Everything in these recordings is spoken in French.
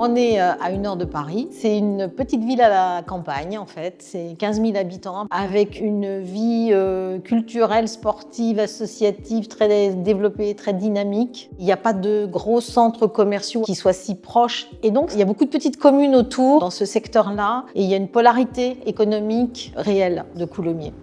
On est à 1 heure de Paris. C'est une petite ville à la campagne en fait. C'est 15 000 habitants avec une vie culturelle, sportive, associative très développée, très dynamique. Il n'y a pas de gros centres commerciaux qui soient si proches. Et donc il y a beaucoup de petites communes autour dans ce secteur-là. Et il y a une polarité économique réelle de Coulommiers.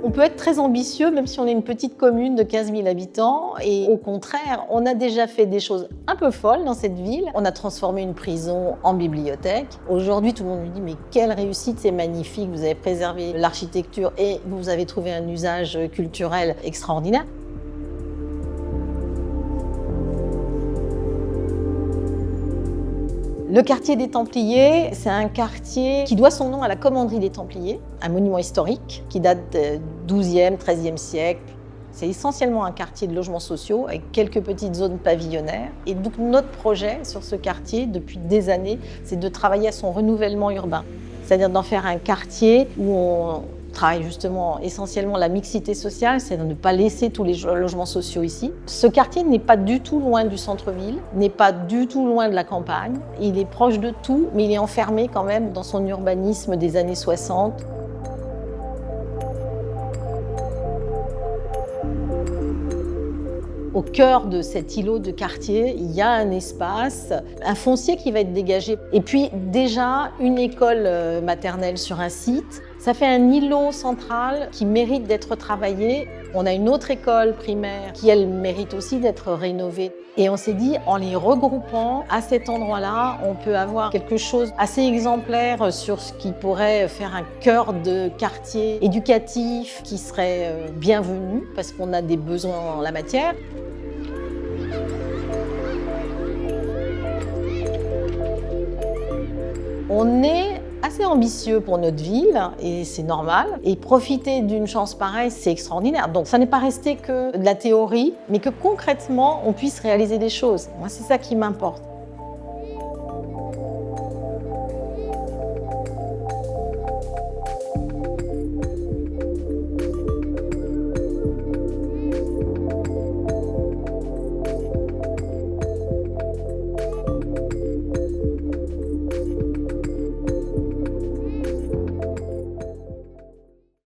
On peut être très ambitieux, même si on est une petite commune de 15 000 habitants. Et au contraire, on a déjà fait des choses un peu folles dans cette ville. On a transformé une prison en bibliothèque. Aujourd'hui, tout le monde me dit « mais quelle réussite, c'est magnifique, vous avez préservé l'architecture et vous avez trouvé un usage culturel extraordinaire ». Le quartier des Templiers, c'est un quartier qui doit son nom à la commanderie des Templiers, un monument historique qui date du XIIe, XIIIe siècle. C'est essentiellement un quartier de logements sociaux avec quelques petites zones pavillonnaires. Et donc notre projet sur ce quartier, depuis des années, c'est de travailler à son renouvellement urbain. C'est-à-dire d'en faire un quartier où on travaille justement essentiellement la mixité sociale, c'est de ne pas laisser tous les logements sociaux ici. Ce quartier n'est pas du tout loin du centre-ville, n'est pas du tout loin de la campagne. Il est proche de tout, mais il est enfermé quand même dans son urbanisme des années 60. Au cœur de cet îlot de quartier, il y a un espace, un foncier qui va être dégagé. Et puis déjà, une école maternelle sur un site. Ça fait un îlot central qui mérite d'être travaillé. On a une autre école primaire qui, elle, mérite aussi d'être rénovée. Et on s'est dit, en les regroupant à cet endroit-là, on peut avoir quelque chose assez exemplaire sur ce qui pourrait faire un cœur de quartier éducatif qui serait bienvenu parce qu'on a des besoins en la matière. On est assez ambitieux pour notre ville et c'est normal. Et profiter d'une chance pareille, c'est extraordinaire. Donc ça n'est pas resté que de la théorie, mais que concrètement, on puisse réaliser des choses. Moi, c'est ça qui m'importe.